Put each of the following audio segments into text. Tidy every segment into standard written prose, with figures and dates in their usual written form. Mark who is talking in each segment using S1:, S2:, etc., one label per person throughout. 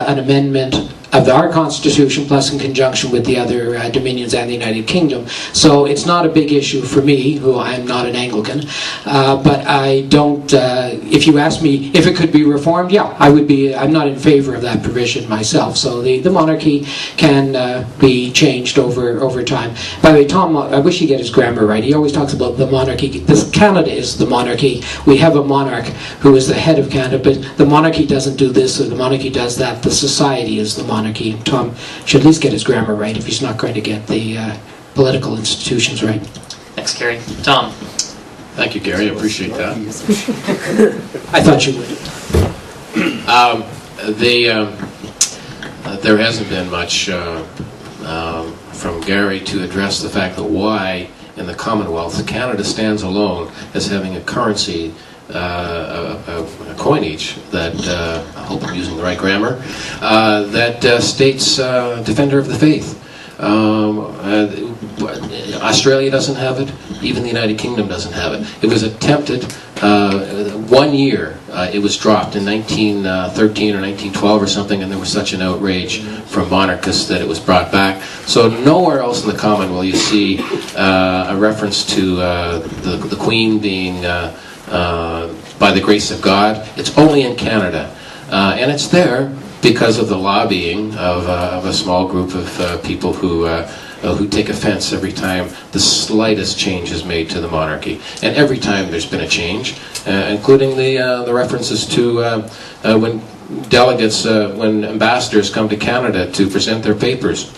S1: an amendment of our Constitution, plus in conjunction with the other Dominions and the United Kingdom. So it's not a big issue for me, who I'm not an Anglican, but I don't, if you ask me if it could be reformed, yeah, I'm not in favor of that provision myself. So the monarchy can be changed over time. By the way, Tom, I wish he'd get his grammar right. He always talks about the monarchy. Canada is the monarchy. We have a monarch who is the head of Canada, but the monarchy doesn't do this or the monarchy does that. The society is the monarchy. Tom should at least get his grammar right if he's not going to get the political institutions right.
S2: Thanks, Garry. Tom.
S3: Thank you, Garry. I appreciate that.
S1: I thought you would.
S3: There hasn't been much from Garry to address the fact that why in the Commonwealth Canada stands alone as having a currency, a coinage that, I hope I'm using the right grammar, that states defender of the faith. Australia doesn't have it, even the United Kingdom doesn't have it. It was attempted 1 year, it was dropped in 1913 or 1912 or something, and there was such an outrage from monarchists that it was brought back. So nowhere else in the Commonwealth you see a reference to the Queen being by the grace of God. It's only in Canada, and it's there because of the lobbying of a small group of people who take offense every time the slightest change is made to the monarchy. And every time there's been a change, including the references to when delegates, when ambassadors come to Canada to present their papers.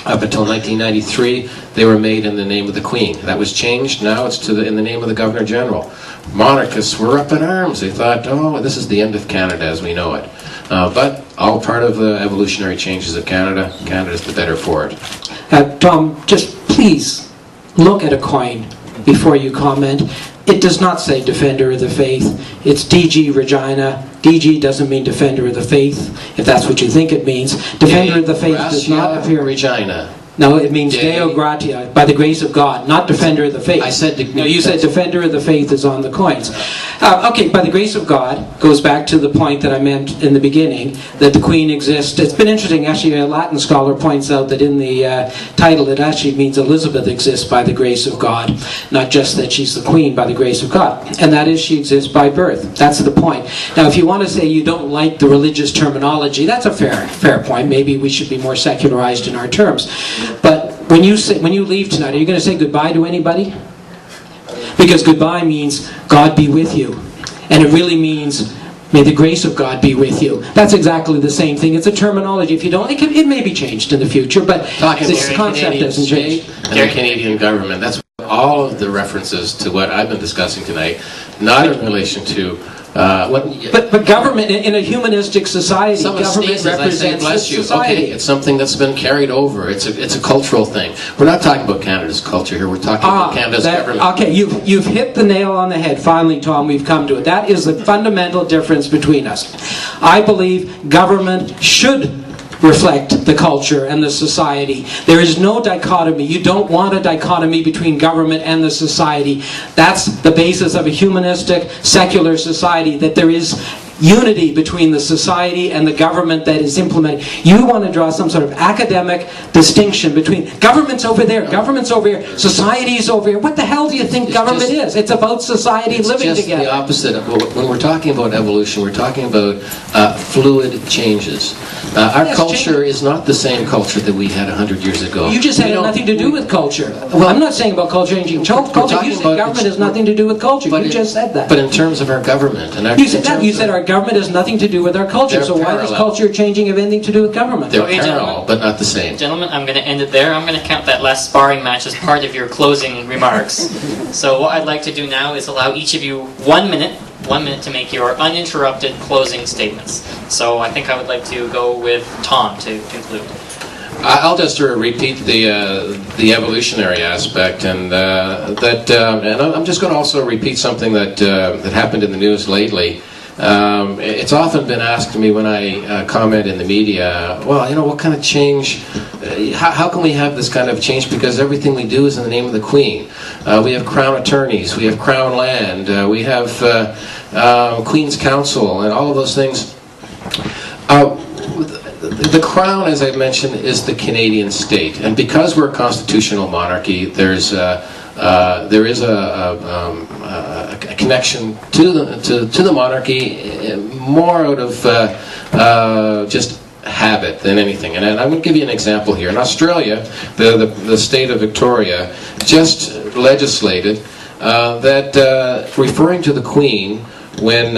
S3: Up until 1993, they were made in the name of the Queen. That was changed. Now it's in the name of the Governor General. Monarchists were up in arms. They thought, oh, this is the end of Canada as we know it. But all part of the evolutionary changes of Canada. Canada's the better for it.
S1: Tom, just please look at a coin before you comment. It does not say Defender of the Faith. It's DG Regina. DG doesn't mean Defender of the Faith, if that's what you think it means. Defender of the Faith does not appear.
S3: Regina.
S1: No, it means Deo Gratia, by the grace of God, not Defender of the Faith.
S3: I said...
S1: No, you said Defender of the Faith is on the coins. Okay, by the grace of God goes back to the point that I meant in the beginning, that the Queen exists. It's been interesting, actually, a Latin scholar points out that in the title it actually means Elizabeth exists by the grace of God, not just that she's the Queen by the grace of God. And that is, she exists by birth. That's the point. Now, if you want to say you don't like the religious terminology, that's a fair point. Maybe we should be more secularized in our terms. But when you leave tonight, are you going to say goodbye to anybody? Because goodbye means God be with you. And it really means may the grace of God be with you. That's exactly the same thing. It's a terminology. If you don't, it may be changed in the future, but this concept doesn't change.
S3: And the Canadian government, that's all of the references to what I've been discussing tonight, not in relation to
S1: but government, in a humanistic society, government represents the society.
S3: Okay, it's something that's been carried over. It's a cultural thing. We're not talking about Canada's culture here. We're talking about Canada's government.
S1: Okay, you've hit the nail on the head. Finally, Tom, we've come to it. That is the fundamental difference between us. I believe government should reflect the culture and the society. There is no dichotomy. You don't want a dichotomy between government and the society. That's the basis of a humanistic, secular society, that there is unity between the society and the government that is implemented. You want to draw some sort of academic distinction between government's over there, government's over here, society's over here. What the hell do you think government is? It's about society living together.
S3: It's just the opposite. When we're talking about evolution, we're talking about fluid changes. Our culture is not the same culture that we had 100 years ago.
S1: You just said it had nothing to do with culture. Well, I'm not saying about culture changing. Culture, you said government has nothing to do with culture. You just said that.
S3: But in terms of our government, and
S1: you said that. You said our government has nothing to do with our culture. So why does culture changing have anything to do with government?
S3: They're parallel, but not the same.
S2: Gentlemen, I'm going to end it there. I'm going to count that last sparring match as part of your closing remarks. So what I'd like to do now is allow each of you 1 minute to make your uninterrupted closing statements. So I think I would like to go with Tom to conclude.
S3: I'll just repeat the evolutionary aspect, and and I'm just going to also repeat something that happened in the news lately. It's often been asked to me when I comment in the media, well, you know, what kind of change, how can we have this kind of change, because everything we do is in the name of the Queen. We have Crown attorneys, we have Crown land, we have Queen's Council, and all of those things. the Crown, as I mentioned, is the Canadian state, and because we're a constitutional monarchy, there is a connection to the monarchy, more out of just habit than anything. And I'm going to give you an example here. In Australia, the state of Victoria just legislated that referring to the Queen when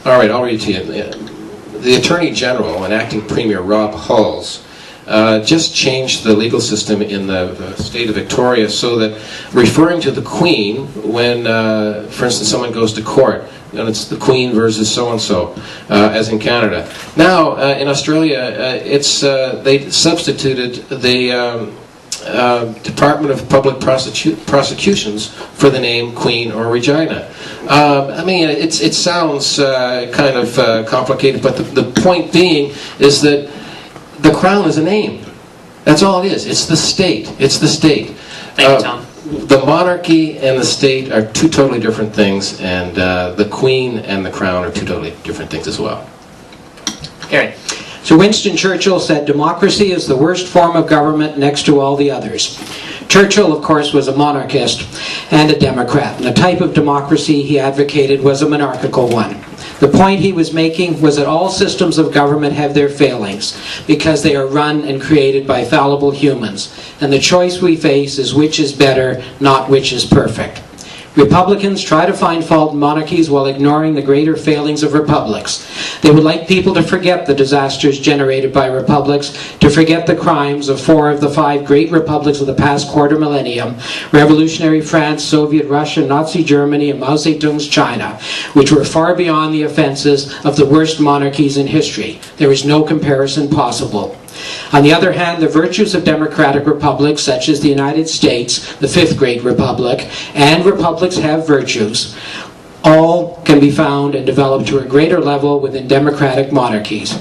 S3: all right, I'll read it to you. The Attorney General and Acting Premier Rob Hulls just changed the legal system in the state of Victoria so that referring to the Queen when, for instance, someone goes to court, and it's the Queen versus so-and-so, as in Canada. Now, in Australia, they substituted the Department of Public Prosecutions for the name Queen or Regina. I mean, it sounds kind of complicated, but the point being is that the Crown is a name. That's all it is. It's the state. It's the state.
S2: Thank you, Tom.
S3: The monarchy and the state are two totally different things, and the Queen and the Crown are two totally different things as well.
S2: Garry.
S1: So Winston Churchill said, democracy is the worst form of government next to all the others. Churchill, of course, was a monarchist and a Democrat, and the type of democracy he advocated was a monarchical one. The point he was making was that all systems of government have their failings because they are run and created by fallible humans, and the choice we face is which is better, not which is perfect. Republicans try to find fault in monarchies while ignoring the greater failings of republics. They would like people to forget the disasters generated by republics, to forget the crimes of 4 of the 5 great republics of the past quarter millennium, Revolutionary France, Soviet Russia, Nazi Germany, and Mao Zedong's China, which were far beyond the offenses of the worst monarchies in history. There is no comparison possible. On the other hand, the virtues of democratic republics, such as the United States, the 5th great republic, and republics have virtues, all can be found and developed to a greater level within democratic monarchies.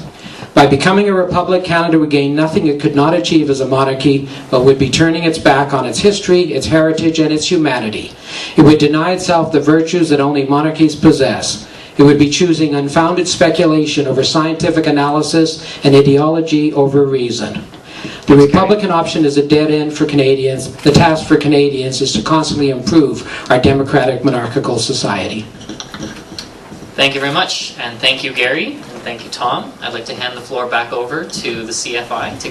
S1: By becoming a republic, Canada would gain nothing it could not achieve as a monarchy, but would be turning its back on its history, its heritage, and its humanity. It would deny itself the virtues that only monarchies possess. It would be choosing unfounded speculation over scientific analysis and ideology over reason. The Republican option is a dead end for Canadians. The task for Canadians is to constantly improve our democratic monarchical society.
S2: Thank you very much, and thank you, Garry, and thank you, Tom. I'd like to hand the floor back over to the CFI to